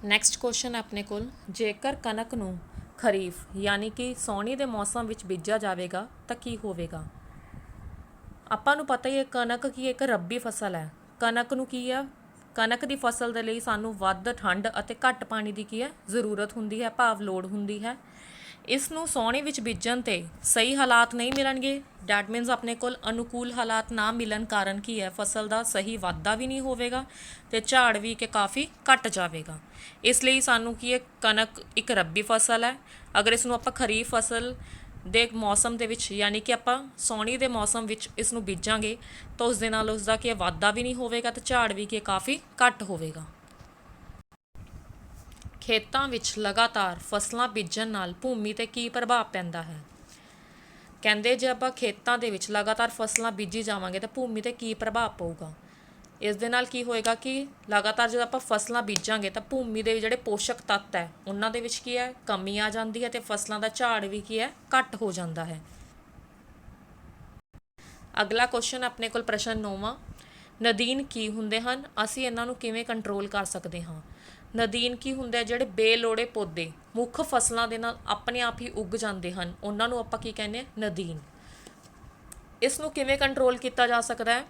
Next question ਆਪਣੇ ਕੋਲ, ਜੇਕਰ ਕਣਕ ਨੂੰ ਖਰੀਫ ਯਾਨੀ ਕਿ ਸਾਉਣੀ ਦੇ ਮੌਸਮ ਵਿੱਚ ਬੀਜਿਆ ਜਾਵੇਗਾ ਤਾਂ ਕੀ ਹੋਵੇਗਾ। ਆਪਾਂ ਨੂੰ ਪਤਾ ਹੀ ਹੈ ਕਣਕ ਕੀ ਇੱਕ ਰੱਬੀ ਫਸਲ ਹੈ। ਕਣਕ ਨੂੰ ਕੀ ਹੈ, ਕਣਕ ਦੀ ਫਸਲ ਦੇ ਲਈ ਸਾਨੂੰ ਵੱਧ ਠੰਡ ਅਤੇ ਘੱਟ ਪਾਣੀ ਦੀ ਕੀ ਹੈ ਜ਼ਰੂਰਤ ਹੁੰਦੀ ਹੈ, ਭਾਵ ਲੋੜ ਹੁੰਦੀ ਹੈ। ਇਸ ਨੂੰ ਸਾਉਣੀ ਵਿੱਚ ਬੀਜਣ 'ਤੇ ਸਹੀ ਹਾਲਾਤ ਨਹੀਂ ਮਿਲਣਗੇ। ਡੈਟ ਮੀਨਸ ਆਪਣੇ ਕੋਲ ਅਨੁਕੂਲ ਹਾਲਾਤ ਨਾ ਮਿਲਣ ਕਾਰਨ ਕੀ ਹੈ, ਫਸਲ ਦਾ ਸਹੀ ਵਾਧਾ ਵੀ ਨਹੀਂ ਹੋਵੇਗਾ ਅਤੇ ਝਾੜ ਵੀ ਕਿ ਕਾਫੀ ਘੱਟ ਜਾਵੇਗਾ। ਇਸ ਲਈ ਸਾਨੂੰ ਕੀ ਹੈ, ਕਣਕ ਇੱਕ ਰੱਬੀ ਫਸਲ ਹੈ। ਅਗਰ ਇਸ ਨੂੰ ਆਪਾਂ ਖਰੀਫ ਫਸਲ ਦੇ ਮੌਸਮ ਦੇ ਵਿੱਚ ਯਾਨੀ ਕਿ ਆਪਾਂ ਸਾਉਣੀ ਦੇ ਮੌਸਮ ਵਿੱਚ ਇਸ ਨੂੰ ਬੀਜਾਂਗੇ ਤਾਂ ਉਸ ਦੇ ਨਾਲ ਉਸਦਾ ਕੀ ਵਾਧਾ ਵੀ ਨਹੀਂ ਹੋਵੇਗਾ ਅਤੇ ਝਾੜ ਵੀ ਕੀ ਕਾਫੀ ਘੱਟ ਹੋਵੇਗਾ। ਖੇਤਾਂ ਵਿੱਚ ਲਗਾਤਾਰ ਫਸਲਾਂ ਬੀਜਣ ਨਾਲ ਭੂਮੀ 'ਤੇ ਕੀ ਪ੍ਰਭਾਵ ਪੈਂਦਾ ਹੈ। ਕਹਿੰਦੇ ਜੇ ਆਪਾਂ ਖੇਤਾਂ ਦੇ ਵਿੱਚ ਲਗਾਤਾਰ ਫਸਲਾਂ ਬੀਜੀ ਜਾਵਾਂਗੇ ਤਾਂ ਭੂਮੀ 'ਤੇ ਕੀ ਪ੍ਰਭਾਵ ਪਊਗਾ। ਇਸ ਦੇ ਨਾਲ ਕੀ ਹੋਏਗਾ ਕਿ ਲਗਾਤਾਰ ਜਦੋਂ ਆਪਾਂ ਫਸਲਾਂ ਬੀਜਾਂਗੇ ਤਾਂ ਭੂਮੀ ਦੇ ਜਿਹੜੇ ਪੋਸ਼ਕ ਤੱਤ ਹੈ ਉਹਨਾਂ ਦੇ ਵਿੱਚ ਕੀ ਹੈ ਕਮੀ ਆ ਜਾਂਦੀ ਹੈ ਅਤੇ ਫਸਲਾਂ ਦਾ ਝਾੜ ਵੀ ਕੀ ਹੈ ਘੱਟ ਹੋ ਜਾਂਦਾ ਹੈ। ਅਗਲਾ ਕੁਐਸਚਨ ਆਪਣੇ ਕੋਲ ਪ੍ਰਸ਼ਨ 9ਵਾਂ, ਨਦੀਨ ਕੀ ਹੁੰਦੇ ਹਨ, ਅਸੀਂ ਇਹਨਾਂ ਨੂੰ ਕਿਵੇਂ ਕੰਟਰੋਲ ਕਰ ਸਕਦੇ ਹਾਂ। ਨਦੀਨ ਕੀ ਹੁੰਦੇ ਆ, ਜਿਹੜੇ ਬੇਲੋੜੇ ਪੌਦੇ ਮੁੱਖ ਫਸਲਾਂ ਦੇ ਨਾਲ ਆਪਣੇ ਆਪ ਹੀ ਉੱਗ ਜਾਂਦੇ ਹਨ, ਉਹਨਾਂ ਨੂੰ ਆਪਾਂ ਕੀ ਕਹਿੰਦੇ ਹਾਂ ਨਦੀਨ। ਇਸ ਨੂੰ ਕਿਵੇਂ ਕੰਟਰੋਲ ਕੀਤਾ ਜਾ ਸਕਦਾ ਹੈ,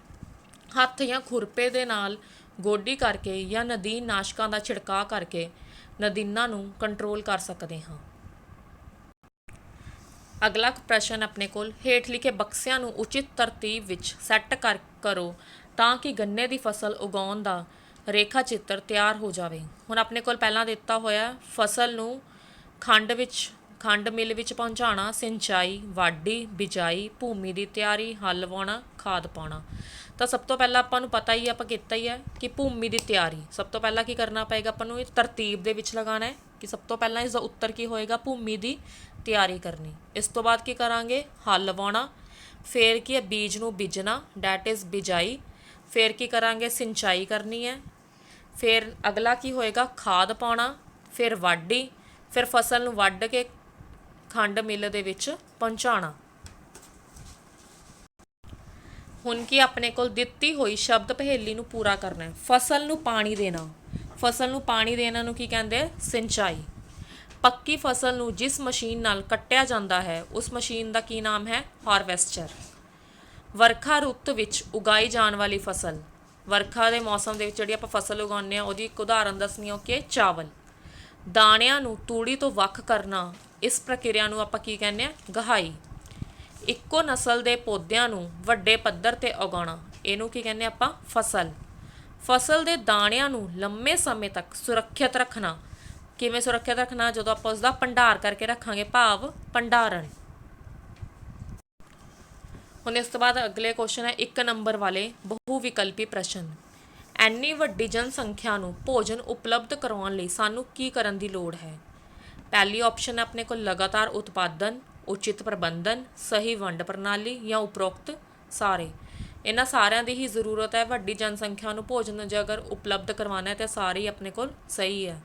ਹੱਥ ਜਾਂ ਖੁਰਪੇ ਦੇ ਨਾਲ ਗੋਡੀ ਕਰਕੇ ਜਾਂ ਨਦੀਨ ਨਾਸ਼ਕਾਂ ਦਾ ਛਿੜਕਾਅ ਕਰਕੇ ਨਦੀਨਾਂ ਨੂੰ ਕੰਟਰੋਲ ਕਰ ਸਕਦੇ ਹਾਂ। ਅਗਲਾ ਪ੍ਰਸ਼ਨ ਆਪਣੇ ਕੋਲ, ਹੇਠ ਲਿਖੇ ਬਕਸਿਆਂ ਨੂੰ ਉਚਿਤ ਤਰਤੀਬ ਵਿੱਚ ਸੈੱਟ ਕਰੋ ਤਾਂ ਕਿ ਗੰਨੇ ਦੀ ਫਸਲ ਉਗਾਉਣ ਦਾ ਰੇਖਾ ਚਿੱਤਰ ਤਿਆਰ ਹੋ ਜਾਵੇ। ਹੁਣ ਆਪਣੇ ਕੋਲ ਪਹਿਲਾਂ ਦਿੱਤਾ ਹੋਇਆ ਫਸਲ ਨੂੰ ਖੰਡ ਮਿੱਲ ਵਿੱਚ ਪਹੁੰਚਾਉਣਾ, ਸਿੰਚਾਈ, ਵਾਢੀ, ਬਿਜਾਈ, ਭੂਮੀ ਦੀ ਤਿਆਰੀ, ਹੱਲ ਵਾਹੁਣਾ, ਖਾਦ ਪਾਉਣਾ। ਤਾਂ ਸਭ ਤੋਂ ਪਹਿਲਾਂ ਆਪਾਂ ਨੂੰ ਪਤਾ ਹੀ ਆਪਾਂ ਕੀਤਾ ਹੀ ਹੈ ਕਿ ਭੂਮੀ ਦੀ ਤਿਆਰੀ ਸਭ ਤੋਂ ਪਹਿਲਾਂ ਕੀ ਕਰਨਾ ਪਏਗਾ, ਆਪਾਂ ਨੂੰ ਇਹ ਤਰਤੀਬ ਦੇ ਵਿੱਚ ਲਗਾਉਣਾ ਹੈ ਕਿ ਸਭ ਤੋਂ ਪਹਿਲਾਂ ਇਸ ਦਾ ਉੱਤਰ ਕੀ ਹੋਏਗਾ, ਭੂਮੀ ਦੀ ਤਿਆਰੀ ਕਰਨੀ। ਇਸ ਤੋਂ ਬਾਅਦ ਕੀ ਕਰਾਂਗੇ, ਹੱਲ ਵਾਹੁਣਾ, ਫਿਰ ਕੀ ਹੈ ਬੀਜ ਨੂੰ ਬੀਜਣਾ ਡੈਟ ਇਜ਼ ਬਿਜਾਈ, ਫਿਰ ਕੀ ਕਰਾਂਗੇ ਸਿੰਚਾਈ ਕਰਨੀ ਹੈ, ਫਿਰ ਅਗਲਾ ਕੀ ਹੋਏਗਾ ਖਾਦ ਪਾਉਣਾ, ਫਿਰ ਵਾਢੀ, ਫਿਰ ਫਸਲ ਨੂੰ ਵੱਢ ਕੇ ਖੰਡ ਮਿੱਲ ਦੇ ਵਿੱਚ ਪਹੁੰਚਾਉਣਾ। ਹੁਣ ਕੀ ਆਪਣੇ ਕੋਲ ਦਿੱਤੀ ਹੋਈ ਸ਼ਬਦ ਪਹੇਲੀ ਨੂੰ ਪੂਰਾ ਕਰਨਾ ਹੈ। ਫਸਲ ਨੂੰ ਪਾਣੀ ਦੇਣਾ, ਫਸਲ ਨੂੰ ਪਾਣੀ ਦੇਣਾ ਨੂੰ ਕੀ ਕਹਿੰਦੇ, ਸਿੰਚਾਈ। ਪੱਕੀ ਫਸਲ ਨੂੰ ਜਿਸ ਮਸ਼ੀਨ ਨਾਲ ਕੱਟਿਆ ਜਾਂਦਾ ਹੈ ਉਸ ਮਸ਼ੀਨ ਦਾ ਕੀ ਨਾਮ ਹੈ, ਹਾਰਵੈਸਟਰ। ਵਰਖਾ ਰੁੱਤ ਵਿੱਚ ਉਗਾਈ ਜਾਣ ਵਾਲੀ ਫਸਲ, ਵਰਖਾ ਦੇ ਮੌਸਮ ਦੇ ਵਿੱਚ ਜਿਹੜੀ ਆਪਾਂ ਫਸਲ ਉਗਾਉਂਦੇ ਹਾਂ ਉਹਦੀ ਇੱਕ ਉਦਾਹਰਨ ਦੱਸਣੀ ਹੋ ਕਿ ਚਾਵਲ। ਦਾਣਿਆਂ ਨੂੰ ਤੂੜੀ ਤੋਂ ਵੱਖ ਕਰਨਾ, ਇਸ ਪ੍ਰਕਿਰਿਆ ਨੂੰ ਆਪਾਂ ਕੀ ਕਹਿੰਦੇ ਹਾਂ, ਗਹਾਈ। ਇੱਕੋ ਨਸਲ ਦੇ ਪੌਦਿਆਂ ਨੂੰ ਵੱਡੇ ਪੱਧਰ 'ਤੇ ਉਗਾਉਣਾ, ਇਹਨੂੰ ਕੀ ਕਹਿੰਦੇ ਆਪਾਂ, ਫਸਲ। ਫਸਲ ਦੇ ਦਾਣਿਆਂ ਨੂੰ ਲੰਮੇ ਸਮੇਂ ਤੱਕ ਸੁਰੱਖਿਅਤ ਰੱਖਣਾ, ਕਿਵੇਂ ਸੁਰੱਖਿਅਤ ਰੱਖਣਾ, ਜਦੋਂ ਆਪਾਂ ਉਸਦਾ ਭੰਡਾਰ ਕਰਕੇ ਰੱਖਾਂਗੇ, ਭਾਵ ਭੰਡਾਰਨ। ਹੁਣ ਇਸ ਤੋਂ ਬਾਅਦ ਅਗਲੇ ਕੁਐਸਚਨ ਹੈ 1 ਨੰਬਰ ਵਾਲੇ ਬਹੁ ਵਿਕਲਪੀ ਪ੍ਰਸ਼ਨ। ਐਨੀ ਵੱਡੀ ਜਨਸੰਖਿਆ ਨੂੰ ਭੋਜਨ ਉਪਲਬਧ ਕਰਵਾਉਣ ਲਈ ਸਾਨੂੰ ਕੀ ਕਰਨ ਦੀ ਲੋੜ ਹੈ। ਪਹਿਲੀ ਆਪਸ਼ਨ ਹੈ ਆਪਣੇ ਕੋਲ ਲਗਾਤਾਰ ਉਤਪਾਦਨ, ਉਚਿਤ ਪ੍ਰਬੰਧਨ, ਸਹੀ ਵੰਡ ਪ੍ਰਣਾਲੀ ਜਾਂ ਉਪਰੋਕਤ ਸਾਰੇ। ਇਹਨਾਂ ਸਾਰਿਆਂ ਦੀ ਹੀ ਜ਼ਰੂਰਤ ਹੈ। ਵੱਡੀ ਜਨਸੰਖਿਆ ਨੂੰ ਭੋਜਨ ਜੇ ਅਗਰ ਉਪਲਬਧ ਕਰਵਾਉਣਾ ਹੈ ਤਾਂ ਸਾਰੇ ਹੀ ਆਪਣੇ ਕੋਲ ਸਹੀ ਹੈ।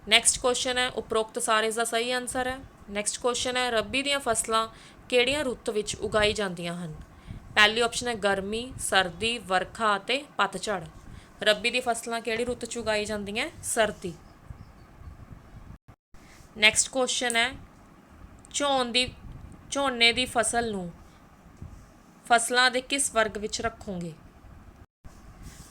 ਨੈਕਸਟ ਕੁਐਸਚਨ ਹੈ ਉਪਰੋਕਤ ਸਾਰੇ ਦਾ ਸਹੀ ਆਨਸਰ ਹੈ। ਨੈਕਸਟ ਕੁਐਸਚਨ ਹੈ ਰੱਬੀ ਦੀਆਂ ਫਸਲਾਂ ਕਿਹੜੀਆਂ ਰੁੱਤ ਵਿੱਚ ਉਗਾਈ ਜਾਂਦੀਆਂ ਹਨ। ਪਹਿਲੀ ਆਪਸ਼ਨ ਹੈ ਗਰਮੀ, ਸਰਦੀ, ਵਰਖਾ ਅਤੇ ਪਤਝੜ। ਰੱਬੀ ਦੀ ਫਸਲਾਂ ਕਿਹੜੀ ਰੁੱਤ 'ਚ ਉਗਾਈ ਜਾਂਦੀਆਂ, ਸਰਦੀ। ਨੈਕਸਟ ਕੁਐਸਚਨ ਹੈ ਝੋਨੇ ਦੀ ਫਸਲ ਨੂੰ ਫਸਲਾਂ ਦੇ ਕਿਸ ਵਰਗ ਵਿੱਚ ਰੱਖੋਗੇ।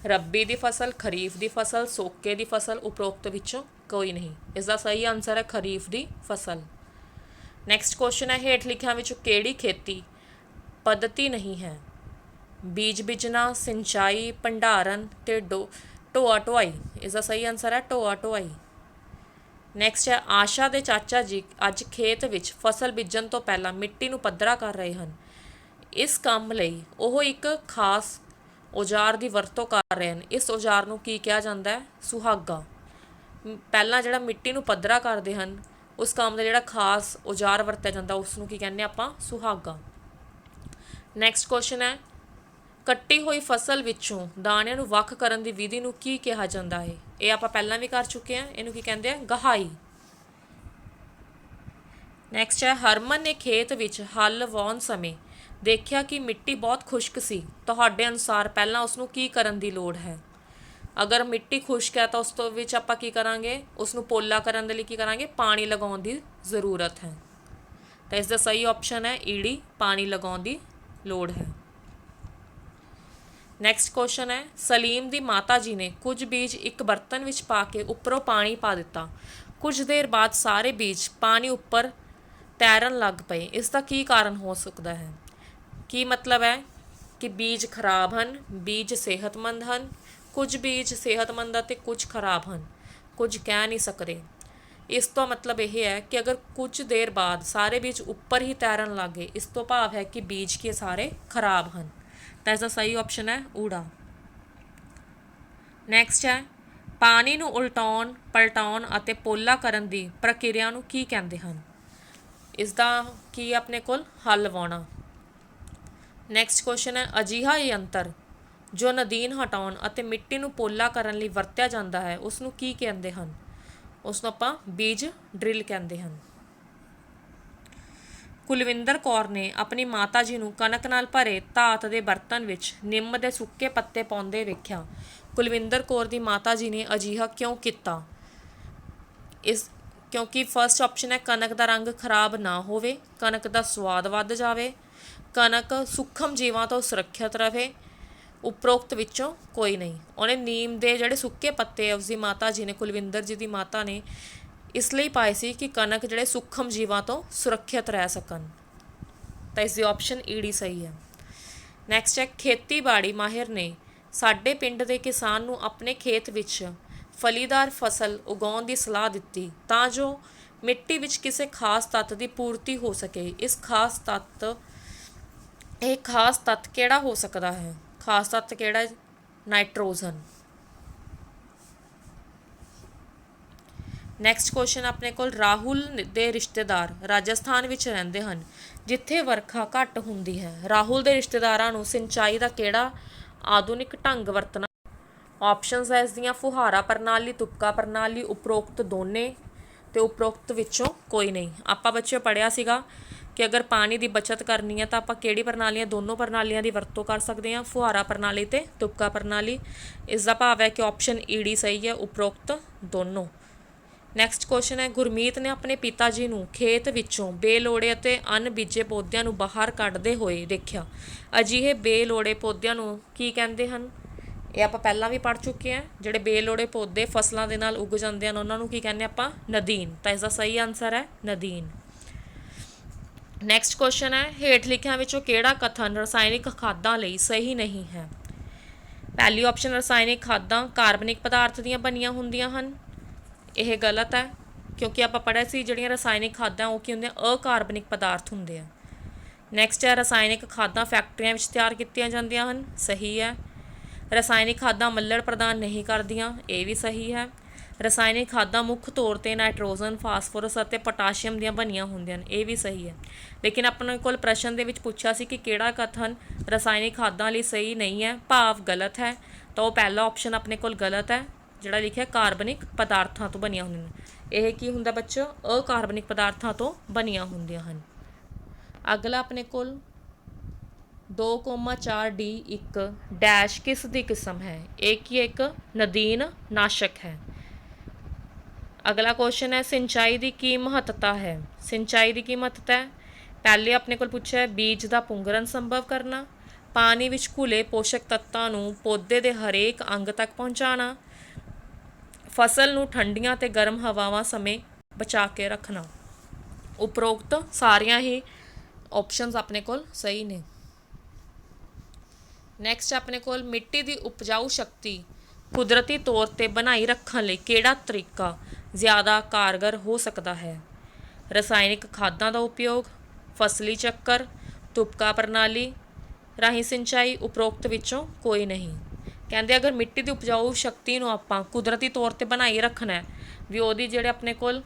ਰੱਬੀ ਦੀ ਫਸਲ, ਖਰੀਫ ਦੀ ਫਸਲ, ਸੋਕੇ ਦੀ ਫਸਲ, ਉਪਰੋਕਤ ਵਿੱਚੋਂ ਕੋਈ ਨਹੀਂ। ਇਸ ਦਾ ਸਹੀ ਆਨਸਰ ਹੈ ਖਰੀਫ ਦੀ ਫਸਲ। ਨੈਕਸਟ ਕੁਐਸਚਨ ਹੈ ਹੇਠ ਲਿਖਿਆਂ ਵਿੱਚੋਂ ਕਿਹੜੀ ਖੇਤੀ ਪੱਧਤੀ ਨਹੀਂ ਹੈ। ਬੀਜ ਬੀਜਣਾ, ਸਿੰਚਾਈ, ਭੰਡਾਰਨ ਤੇ ਢੋਆ ਢੁਆਈ। ਇਸ ਦਾ ਸਹੀ ਆਨਸਰ ਹੈ ਢੋਆ ਢੁਆਈ। ਨੈਕਸਟ ਹੈ ਆਸ਼ਾ ਦੇ ਚਾਚਾ ਜੀ ਅੱਜ ਖੇਤ ਵਿੱਚ ਫਸਲ ਬੀਜਣ ਤੋਂ ਪਹਿਲਾਂ ਮਿੱਟੀ ਨੂੰ ਪੱਧਰਾ ਕਰ ਰਹੇ ਹਨ। ਇਸ ਕੰਮ ਲਈ ਉਹ ਇੱਕ ਖਾਸ ਔਜ਼ਾਰ ਦੀ ਵਰਤੋਂ ਕਰ ਰਹੇ ਹਨ। ਇਸ ਔਜ਼ਾਰ ਨੂੰ ਕੀ ਕਿਹਾ ਜਾਂਦਾ ਹੈ, ਸੁਹਾਗਾ। ਪਹਿਲਾਂ ਜਿਹੜਾ ਮਿੱਟੀ ਨੂੰ ਪੱਧਰਾ ਕਰਦੇ ਹਨ ਉਸ ਕੰਮ ਦਾ ਜਿਹੜਾ ਖਾਸ ਔਜ਼ਾਰ ਵਰਤਿਆ ਜਾਂਦਾ ਉਸ ਨੂੰ ਕੀ ਕਹਿੰਦੇ ਆਪਾਂ, ਸੁਹਾਗਾ। ਨੈਕਸਟ ਕੁਐਸਚਨ ਹੈ ਕੱਟੀ ਹੋਈ ਫਸਲ ਵਿੱਚੋਂ ਦਾਣਿਆਂ ਨੂੰ ਵੱਖ ਕਰਨ ਦੀ ਵਿਧੀ ਨੂੰ ਕੀ ਕਿਹਾ ਜਾਂਦਾ ਹੈ। ਇਹ ਆਪਾਂ ਪਹਿਲਾਂ ਵੀ ਕਰ ਚੁੱਕੇ ਹਾਂ, ਇਹਨੂੰ ਕੀ ਕਹਿੰਦੇ ਆ, ਗਹਾਈ। ਨੈਕਸਟ ਹੈ ਹਰਮਨ ਨੇ ਖੇਤ ਵਿੱਚ ਹੱਲ ਵਾਹੁਣ ਸਮੇਂ ਦੇਖਿਆ ਕਿ ਮਿੱਟੀ ਬਹੁਤ ਖੁਸ਼ਕ ਸੀ। ਤੁਹਾਡੇ ਅਨੁਸਾਰ ਪਹਿਲਾਂ ਉਸ ਨੂੰ ਕੀ ਕਰਨ ਦੀ ਲੋੜ ਹੈ। ਅਗਰ ਮਿੱਟੀ ਖੁਸ਼ਕ ਹੈ ਤਾਂ ਉਸ ਤੋਂ ਵਿੱਚ ਆਪਾਂ ਕੀ ਕਰਾਂਗੇ, ਉਸ ਨੂੰ ਪੋਲਾ ਕਰਨ ਦੇ ਲਈ ਕੀ ਕਰਾਂਗੇ, ਪਾਣੀ ਲਗਾਉਣ ਦੀ ਜ਼ਰੂਰਤ ਹੈ। ਤਾਂ ਇਸ ਦਾ ਸਹੀ ਆਪਸ਼ਨ ਹੈ ਈੜੀ, ਪਾਣੀ ਲਗਾਉਣ ਦੀ ਲੋੜ ਹੈ। ਨੈਕਸਟ ਕੁਐਸਚਨ ਹੈ, ਸਲੀਮ ਦੀ ਮਾਤਾ ਜੀ ਨੇ ਕੁਝ ਬੀਜ ਇੱਕ ਬਰਤਨ ਵਿੱਚ ਪਾ ਕੇ ਉੱਪਰੋਂ ਪਾਣੀ ਪਾ ਦਿੱਤਾ। ਕੁਝ ਦੇਰ ਬਾਅਦ ਸਾਰੇ ਬੀਜ ਪਾਣੀ ਉੱਪਰ ਤੈਰਨ ਲੱਗ ਪਏ। ਇਸ ਦਾ ਕੀ ਕਾਰਨ ਹੋ ਸਕਦਾ ਹੈ? ਕੀ ਮਤਲਬ ਹੈ ਕਿ ਬੀਜ ਖਰਾਬ ਹਨ, ਬੀਜ ਸਿਹਤਮੰਦ ਹਨ, ਕੁਝ ਬੀਜ ਸਿਹਤਮੰਦ ਅਤੇ ਕੁਝ ਖਰਾਬ ਹਨ, ਕੁਝ ਕਹਿ ਨਹੀਂ ਸਕਦੇ। ਇਸ ਤੋਂ ਮਤਲਬ ਇਹ ਹੈ ਕਿ ਅਗਰ ਕੁਝ ਦੇਰ ਬਾਅਦ ਸਾਰੇ ਬੀਜ ਉੱਪਰ ਹੀ ਤੈਰਨ ਲੱਗ ਗਏ, ਇਸ ਤੋਂ ਭਾਵ ਹੈ ਕਿ ਬੀਜ ਕੇ ਸਾਰੇ ਖਰਾਬ ਹਨ। ਤਾਂ ਇਸ ਦਾ ਸਹੀ ਆਪਸ਼ਨ ਹੈ ਊੜਾ। ਨੈਕਸਟ ਹੈ, ਪਾਣੀ ਨੂੰ ਉਲਟਾਉਣ, ਪਲਟਾਉਣ ਅਤੇ ਪੋਲਾ ਕਰਨ ਦੀ ਪ੍ਰਕਿਰਿਆ ਨੂੰ ਕੀ ਕਹਿੰਦੇ ਹਨ? ਇਸ ਦਾ ਕੀ ਆਪਣੇ ਕੋਲ ਹੱਲ ਲਵਾਉਣਾ। ਨੈਕਸਟ ਕੁਐਸਚਨ ਹੈ, ਅਜਿਹਾ ਯੰਤਰ ਜੋ ਨਦੀਨ ਹਟਾਉਣ ਅਤੇ ਮਿੱਟੀ ਨੂੰ ਪੋਲਾ ਕਰਨ ਲਈ ਵਰਤਿਆ ਜਾਂਦਾ ਹੈ, ਉਸ ਨੂੰ ਕੀ ਕਹਿੰਦੇ ਹਨ? ਉਸ ਨੂੰ ਆਪਾਂ ਬੀਜ ਡਰਿਲ ਕਹਿੰਦੇ ਹਨ। ਕੁਲਵਿੰਦਰ ਕੌਰ ਨੇ ਆਪਣੀ ਮਾਤਾ ਜੀ ਨੂੰ ਕਣਕ ਨਾਲ ਭਰੇ ਧਾਤ ਦੇ ਬਰਤਨ ਵਿੱਚ ਨਿੰਮ ਦੇ ਸੁੱਕੇ ਪੱਤੇ ਪਾਉਂਦੇ ਵੇਖਿਆ। ਕੁਲਵਿੰਦਰ ਕੌਰ ਦੀ ਮਾਤਾ ਜੀ ਨੇ ਅਜਿਹਾ ਕਿਉਂ ਕੀਤਾ? ਕਿਉਂਕਿ ਫਸਟ ਆਪਸ਼ਨ ਹੈ ਕਣਕ ਦਾ ਰੰਗ ਖਰਾਬ ਨਾ ਹੋਵੇ, ਕਣਕ ਦਾ ਸਵਾਦ ਵੱਧ ਜਾਵੇ, ਕਣਕ ਸੂਖਮ ਜੀਵਾਂ ਤੋਂ ਸੁਰੱਖਿਅਤ ਰਹੇ, ਉਪਰੋਕਤ ਵਿੱਚੋਂ ਕੋਈ ਨਹੀਂ। ਉਹਨੇ ਨੀਮ ਦੇ ਜਿਹੜੇ ਸੁੱਕੇ ਪੱਤੇ ਉਸਦੀ ਮਾਤਾ ਜੀ ਨੇ, ਕੁਲਵਿੰਦਰ ਜੀ ਦੀ ਮਾਤਾ ਨੇ, ਇਸ ਲਈ ਪਾਏ ਸੀ ਕਿ ਕਣਕ ਜਿਹੜੇ ਸੂਖਮ ਜੀਵਾਂ ਤੋਂ ਸੁਰੱਖਿਅਤ ਰਹਿ ਸਕਣ। ਤਾਂ ਇਸ ਦੀ ਆਪਸ਼ਨ ਈੜੀ ਸਹੀ ਹੈ। ਨੈਕਸਟ ਹੈ, ਖੇਤੀਬਾੜੀ ਮਾਹਿਰ ਨੇ ਸਾਡੇ ਪਿੰਡ ਦੇ ਕਿਸਾਨ ਨੂੰ ਆਪਣੇ ਖੇਤ ਵਿੱਚ ਫਲੀਦਾਰ ਫਸਲ ਉਗਾਉਣ ਦੀ ਸਲਾਹ ਦਿੱਤੀ ਤਾਂ ਜੋ ਮਿੱਟੀ ਵਿੱਚ ਕਿਸੇ ਖਾਸ ਤੱਤ ਦੀ ਪੂਰਤੀ ਹੋ ਸਕੇ। ਇਹ ਖਾਸ ਤੱਤ ਕਿਹੜਾ ਹੋ ਸਕਦਾ ਹੈ? ਖਾਸ ਤੱਤ ਕਿਹੜਾ ਹੈ? ਨਾਈਟ੍ਰੋਜਨ। ਨੈਕਸਟ ਕੁਐਸਚਨ ਆਪਣੇ ਕੋਲ, ਰਾਹੁਲ ਦੇ ਰਿਸ਼ਤੇਦਾਰ ਰਾਜਸਥਾਨ ਵਿੱਚ ਰਹਿੰਦੇ ਹਨ ਜਿੱਥੇ ਵਰਖਾ ਘੱਟ ਹੁੰਦੀ ਹੈ। ਰਾਹੁਲ ਦੇ ਰਿਸ਼ਤੇਦਾਰਾਂ ਨੂੰ ਸਿੰਚਾਈ ਦਾ ਕਿਹੜਾ ਆਧੁਨਿਕ ਢੰਗ ਵਰਤਣਾ? ਆਪਸ਼ਨਸ ਹੈ ਇਸ ਦੀਆਂ, ਫੁਹਾਰਾ ਪ੍ਰਣਾਲੀ, ਤੁਪਕਾ ਪ੍ਰਣਾਲੀ, ਉਪਰੋਕਤ ਦੋਨੇ ਤੇ ਉਪਰੋਕਤ ਵਿੱਚੋਂ ਕੋਈ ਨਹੀਂ। ਆਪਾਂ ਬੱਚਿਓ ਪੜ੍ਹਿਆ ਸੀਗਾ ਕਿ ਅਗਰ ਪਾਣੀ ਦੀ ਬਚਤ ਕਰਨੀ ਹੈ ਤਾਂ ਆਪਾਂ ਕਿਹੜੀ ਪ੍ਰਣਾਲੀਆਂ, ਦੋਨੋਂ ਪ੍ਰਣਾਲੀਆਂ ਦੀ ਵਰਤੋਂ ਕਰ ਸਕਦੇ ਹਾਂ, ਫੁਹਾਰਾ ਪ੍ਰਣਾਲੀ ਤੇ ਤੁਪਕਾ ਪ੍ਰਣਾਲੀ। ਇਸ ਦਾ ਭਾਵ ਹੈ ਕਿ ਆਪਸ਼ਨ ਈੜੀ ਸਹੀ ਹੈ, ਉਪਰੋਕਤ ਦੋਨੋਂ। ਨੈਕਸਟ ਕੁਐਸਚਨ ਹੈ, ਗੁਰਮੀਤ ਨੇ ਆਪਣੇ ਪਿਤਾ ਜੀ ਨੂੰ ਖੇਤ ਵਿੱਚੋਂ ਬੇਲੋੜੇ ਅਤੇ ਅਣਬੀਜੇ ਪੌਦਿਆਂ ਨੂੰ ਬਾਹਰ ਕੱਢਦੇ ਹੋਏ ਦੇਖਿਆ। ਅਜਿਹੇ ਬੇਲੋੜੇ ਪੌਦਿਆਂ ਨੂੰ ਕੀ ਕਹਿੰਦੇ ਹਨ? ਇਹ ਆਪਾਂ ਪਹਿਲਾਂ ਵੀ ਪੜ੍ਹ ਚੁੱਕੇ ਹਾਂ। ਜਿਹੜੇ ਬੇਲੋੜੇ ਪੌਦੇ ਫਸਲਾਂ ਦੇ ਨਾਲ ਉੱਗ ਜਾਂਦੇ ਹਨ ਉਹਨਾਂ ਨੂੰ ਕੀ ਕਹਿੰਦੇ ਆਪਾਂ? ਨਦੀਨ। ਤਾਂ ਇਸ ਦਾ ਸਹੀ ਆਨਸਰ ਹੈ ਨਦੀਨ। ਨੈਕਸਟ ਕੁਐਸਚਨ ਹੈ, ਹੇਠ ਲਿਖਿਆਂ ਵਿੱਚੋਂ ਕਿਹੜਾ ਕਥਨ ਰਸਾਇਣਿਕ ਖਾਦਾਂ ਲਈ ਸਹੀ ਨਹੀਂ ਹੈ? ਪਹਿਲੀ ਆਪਸ਼ਨ, ਰਸਾਇਣਿਕ ਖਾਦਾਂ ਕਾਰਬਨਿਕ ਪਦਾਰਥ ਦੀਆਂ ਬਣੀਆਂ ਹੁੰਦੀਆਂ ਹਨ। ਇਹ ਗਲਤ ਹੈ ਕਿਉਂਕਿ ਆਪਾਂ ਪੜ੍ਹਿਆ ਸੀ ਜਿਹੜੀਆਂ ਰਸਾਇਣਿਕ ਖਾਦਾਂ ਉਹ ਕੀ ਹੁੰਦੀਆਂ? ਅਕਾਰਬਨਿਕ ਪਦਾਰਥ ਹੁੰਦੇ ਆ। ਨੈਕਸਟ ਹੈ, ਰਸਾਇਣਿਕ ਖਾਦਾਂ ਫੈਕਟਰੀਆਂ ਵਿੱਚ ਤਿਆਰ ਕੀਤੀਆਂ ਜਾਂਦੀਆਂ ਹਨ। ਸਹੀ ਹੈ। ਰਸਾਇਣਿਕ ਖਾਦਾਂ ਮੱਲੜ ਪ੍ਰਦਾਨ ਨਹੀਂ ਕਰਦੀਆਂ। ਇਹ ਵੀ ਸਹੀ ਹੈ। ਰਸਾਇਣਿਕ ਖਾਦਾਂ ਮੁੱਖ ਤੌਰ 'ਤੇ ਨਾਈਟ੍ਰੋਜਨ, ਫਾਸਫੋਰਸ ਅਤੇ ਪੋਟਾਸ਼ੀਅਮ ਦੀਆਂ ਬਣੀਆਂ ਹੁੰਦੀਆਂ ਹਨ। ਇਹ ਵੀ ਸਹੀ ਹੈ। ਲੇਕਿਨ ਆਪਣੇ ਕੋਲ ਪ੍ਰਸ਼ਨ ਦੇ ਵਿੱਚ ਪੁੱਛਿਆ ਸੀ ਕਿ ਕਿਹੜਾ ਕਥਨ ਰਸਾਇਣਿਕ ਖਾਦਾਂ ਲਈ ਸਹੀ ਨਹੀਂ ਹੈ, ਭਾਵ ਗਲਤ ਹੈ, ਤਾਂ ਉਹ ਪਹਿਲਾ ਆਪਸ਼ਨ ਆਪਣੇ ਕੋਲ ਗਲਤ ਹੈ ਜਿਹੜਾ ਲਿਖਿਆ ਕਾਰਬਨਿਕ ਪਦਾਰਥਾਂ ਤੋਂ ਬਣੀਆਂ ਹੁੰਦੀਆਂ ਹਨ। ਇਹ ਕੀ ਹੁੰਦਾ ਬੱਚੋ? ਅਕਾਰਬਨਿਕ ਪਦਾਰਥਾਂ ਤੋਂ ਬਣੀਆਂ ਹੁੰਦੀਆਂ ਹਨ। ਅਗਲਾ ਆਪਣੇ ਕੋਲ 2,4D1 ਡੈਸ਼ ਕਿਸ ਦੀ ਕਿਸਮ ਹੈ? ਇਹ ਕੀ ਇੱਕ ਨਦੀਨ ਨਾਸ਼ਕ ਹੈ। ਅਗਲਾ ਕੁਐਸਚਨ ਹੈ, ਸਿੰਚਾਈ ਦੀ ਕੀ ਮਹੱਤਤਾ ਹੈ? ਸਿੰਚਾਈ ਦੀ ਕੀ ਮਹੱਤਤਾ ਹੈ? ਪਹਿਲੇ ਆਪਣੇ ਕੋਲ ਪੁੱਛਿਆ ਹੈ ਬੀਜ ਦਾ ਪੁੰਗਰਨ ਸੰਭਵ ਕਰਨਾ, ਪਾਣੀ ਵਿੱਚ ਘੁਲੇ ਪੋਸ਼ਕ ਤੱਤਾਂ ਨੂੰ ਪੌਦੇ ਦੇ ਹਰੇਕ ਅੰਗ ਤੱਕ ਪਹੁੰਚਾਉਣਾ, ਫਸਲ ਨੂੰ ਠੰਡੀਆਂ ਤੇ ਗਰਮ ਹਵਾਵਾਂ ਸਮੇਂ ਬਚਾ ਕੇ ਰੱਖਣਾ। ਉਪਰੋਕਤ ਸਾਰੀਆਂ ਹੀ ਆਪਸ਼ਨਸ ਆਪਣੇ ਕੋਲ ਸਹੀ ਨੇ। ਨੈਕਸਟ ਆਪਣੇ ਕੋਲ ਮਿੱਟੀ ਦੀ ਉਪਜਾਊ ਸ਼ਕਤੀ ਕੁਦਰਤੀ ਤੌਰ 'ਤੇ ਬਣਾਈ ਰੱਖਣ ਲਈ ਕਿਹੜਾ ਤਰੀਕਾ ਜ਼ਿਆਦਾ ਕਾਰਗਰ ਹੋ ਸਕਦਾ ਹੈ? ਰਸਾਇਣਿਕ ਖਾਦਾਂ ਦਾ ਉਪਯੋਗ, ਫਸਲੀ ਚੱਕਰ, ਤੁਪਕਾ ਪ੍ਰਣਾਲੀ ਰਾਹੀਂ ਸਿੰਚਾਈ, ਉਪਰੋਕਤ ਵਿੱਚੋਂ ਕੋਈ ਨਹੀਂ। ਕਹਿੰਦੇ ਅਗਰ ਮਿੱਟੀ ਦੀ ਉਪਜਾਊ ਸ਼ਕਤੀ ਨੂੰ ਆਪਾਂ ਕੁਦਰਤੀ ਤੌਰ 'ਤੇ ਬਣਾਈ ਰੱਖਣਾ ਹੈ ਵੀ ਉਹਦੀ ਜਿਹੜੇ ਆਪਣੇ ਕੋਲ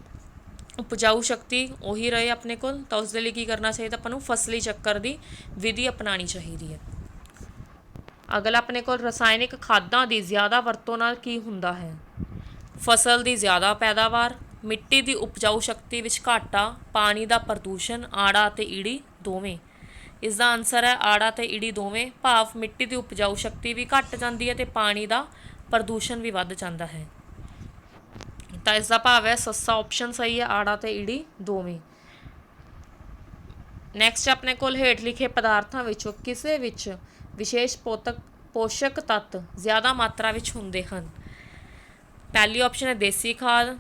ਉਪਜਾਊ ਸ਼ਕਤੀ ਉਹੀ ਰਹੇ ਆਪਣੇ ਕੋਲ, ਤਾਂ ਉਸ ਦੇ ਲਈ ਕੀ ਕਰਨਾ ਚਾਹੀਦਾ? ਆਪਾਂ ਨੂੰ ਫਸਲੀ ਚੱਕਰ ਦੀ ਵਿਧੀ ਅਪਣਾਉਣੀ ਚਾਹੀਦੀ ਹੈ। ਅਗਲਾ ਆਪਣੇ ਕੋਲ ਰਸਾਇਣਿਕ ਖਾਦਾਂ ਦੀ ਜ਼ਿਆਦਾ ਵਰਤੋਂ ਨਾਲ ਕੀ ਹੁੰਦਾ ਹੈ? ਫਸਲ ਦੀ ਜ਼ਿਆਦਾ ਪੈਦਾਵਾਰ, ਮਿੱਟੀ ਦੀ ਉਪਜਾਊ ਸ਼ਕਤੀ ਵਿੱਚ ਘਾਟਾ, ਪਾਣੀ ਦਾ ਪ੍ਰਦੂਸ਼ਣ, ਆੜਾ ਅਤੇ ਈੜੀ ਦੋਵੇਂ। ਇਸ ਦਾ ਆਨਸਰ ਹੈ ਆੜਾ ਅਤੇ ਈੜੀ ਦੋਵੇਂ, ਭਾਵ ਮਿੱਟੀ ਦੀ ਉਪਜਾਊ ਸ਼ਕਤੀ ਵੀ ਘੱਟ ਜਾਂਦੀ ਹੈ ਅਤੇ ਪਾਣੀ ਦਾ ਪ੍ਰਦੂਸ਼ਣ ਵੀ ਵੱਧ ਜਾਂਦਾ ਹੈ। ਤਾਂ ਇਸ ਦਾ ਭਾਵ ਹੈ ਸੱਸਾ ਆਪਸ਼ਨ ਸਹੀ ਹੈ, ਆੜਾ ਤੇ ਈੜੀ ਦੋਵੇਂ। ਨੈਕਸਟ ਆਪਣੇ ਕੋਲ ਹੇਠ ਲਿਖੇ ਪਦਾਰਥਾਂ ਵਿੱਚੋਂ ਕਿਸੇ ਵਿੱਚ ਵਿਸ਼ੇਸ਼ ਪੋਸ਼ਕ ਤੱਤ ਜ਼ਿਆਦਾ ਮਾਤਰਾ ਵਿੱਚ ਹੁੰਦੇ ਹਨ। ਪਹਿਲੀ ਆਪਸ਼ਨ ਹੈ ਦੇਸੀ ਖਾਦ,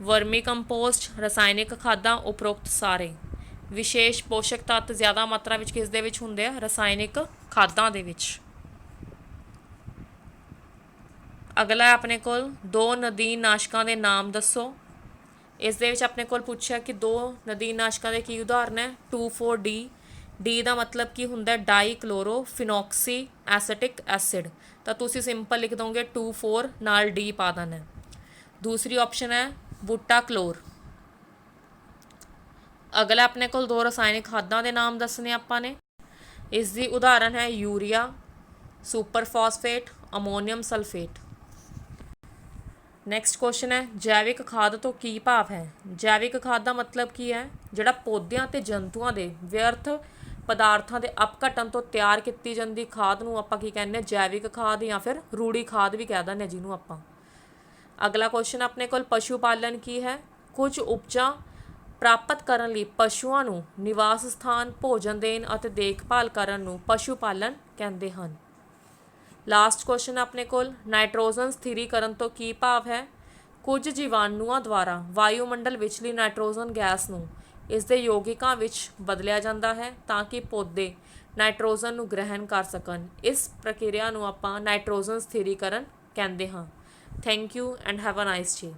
ਵਰਮੀ ਕੰਪੋਸਟ, ਰਸਾਇਣਿਕ ਖਾਦਾਂ, ਉਪਰੋਕਤ ਸਾਰੇ। ਵਿਸ਼ੇਸ਼ ਪੋਸ਼ਕ ਤੱਤ ਜ਼ਿਆਦਾ ਮਾਤਰਾ ਵਿੱਚ ਕਿਸ ਦੇ ਵਿੱਚ ਹੁੰਦੇ ਆ? ਰਸਾਇਣਿਕ ਖਾਦਾਂ ਦੇ ਵਿੱਚ। ਅਗਲਾ ਹੈ ਆਪਣੇ ਕੋਲ ਦੋ ਨਦੀਨਨਾਸ਼ਕਾਂ ਦੇ ਨਾਮ ਦੱਸੋ। ਇਸ ਦੇ ਵਿੱਚ ਆਪਣੇ ਕੋਲ ਪੁੱਛਿਆ ਕਿ ਦੋ ਨਦੀਨਨਾਸ਼ਕਾਂ ਦੇ ਕੀ ਉਦਾਹਰਨ ਹੈ? 2,4-D। ਡੀ ਦਾ ਮਤਲਬ ਕੀ ਹੁੰਦਾ? ਡਾਈਕਲੋਰੋਫਿਨੋਕਸੀ ਐਸੀਟਿਕ ਐਸਿਡ। ਤਾਂ ਤੁਸੀਂ ਸਿੰਪਲ ਲਿਖ ਦੋਗੇ 2,4 ਨਾਲ ਡੀ ਪਾ ਦੇਣਾ। ਦੂਸਰੀ ਆਪਸ਼ਨ ਹੈ ਬੂਟਾਕਲੋਰ। ਅਗਲਾ ਆਪਣੇ ਕੋਲ ਦੋ ਰਸਾਇਣਿਕ ਖਾਦਾਂ ਦੇ ਨਾਮ ਦੱਸਣੇ ਆਪਾਂ ਨੇ। ਇਸ ਦੀ ਉਦਾਹਰਨ ਹੈ urea, super phosphate, ammonium sulphate. Next question ਹੈ ਜੈਵਿਕ ਖਾਦ ਤੋਂ ਕੀ ਭਾਵ ਹੈ? ਜੈਵਿਕ ਖਾਦ ਦਾ ਮਤਲਬ ਕੀ ਹੈ? ਜਿਹੜਾ ਪੌਦਿਆਂ ਤੇ ਜੰਤੂਆਂ ਦੇ ਵਿਅਰਥ ਪਦਾਰਥਾਂ ਦੇ ਅਪਘਟਨ ਤੋਂ ਤਿਆਰ ਕੀਤੀ ਜਾਂਦੀ ਖਾਦ ਨੂੰ ਆਪਾਂ ਕੀ ਕਹਿੰਦੇ ਹਾਂ? ਜੈਵਿਕ ਖਾਦ ਜਾਂ ਫਿਰ ਰੂੜੀ ਖਾਦ ਵੀ ਕਹਿ ਦਿੰਦੇ ਹਾਂ ਜਿਹਨੂੰ ਆਪਾਂ। ਅਗਲਾ ਕੁਐਸਚਨ ਆਪਣੇ ਕੋਲ ਪਸ਼ੂ ਪਾਲਣ ਕੀ ਹੈ? ਕੁਝ ਉਪਜਾਂ ਪ੍ਰਾਪਤ ਕਰਨ ਲਈ ਪਸ਼ੂਆਂ ਨੂੰ ਨਿਵਾਸ ਸਥਾਨ, ਭੋਜਨ ਦੇਣ ਅਤੇ ਦੇਖਭਾਲ ਕਰਨ ਨੂੰ ਪਸ਼ੂ ਪਾਲਣ ਕਹਿੰਦੇ ਹਨ। ਲਾਸਟ ਕੁਐਸਚਨ ਆਪਣੇ ਕੋਲ ਨਾਈਟ੍ਰੋਜਨ ਸਥਿਰੀਕਰਨ ਤੋਂ ਕੀ ਭਾਵ ਹੈ? ਕੁਝ ਜੀਵਾਣੂਆਂ ਦੁਆਰਾ ਵਾਯੂਮੰਡਲ ਵਿਚਲੀ ਨਾਈਟ੍ਰੋਜਨ ਗੈਸ ਨੂੰ ਇਸ ਦੇ ਯੌਗਿਕਾਂ ਵਿੱਚ ਬਦਲਿਆ ਜਾਂਦਾ ਹੈ ਤਾਂ ਕਿ ਪੌਦੇ ਨਾਈਟ੍ਰੋਜਨ ਨੂੰ ਗ੍ਰਹਿਣ ਕਰ ਸਕਣ। ਇਸ ਪ੍ਰਕਿਰਿਆ ਨੂੰ ਆਪਾਂ ਨਾਈਟ੍ਰੋਜਨ ਸਥਿਰੀਕਰਨ ਕਹਿੰਦੇ ਹਾਂ। Thank you and have a nice day.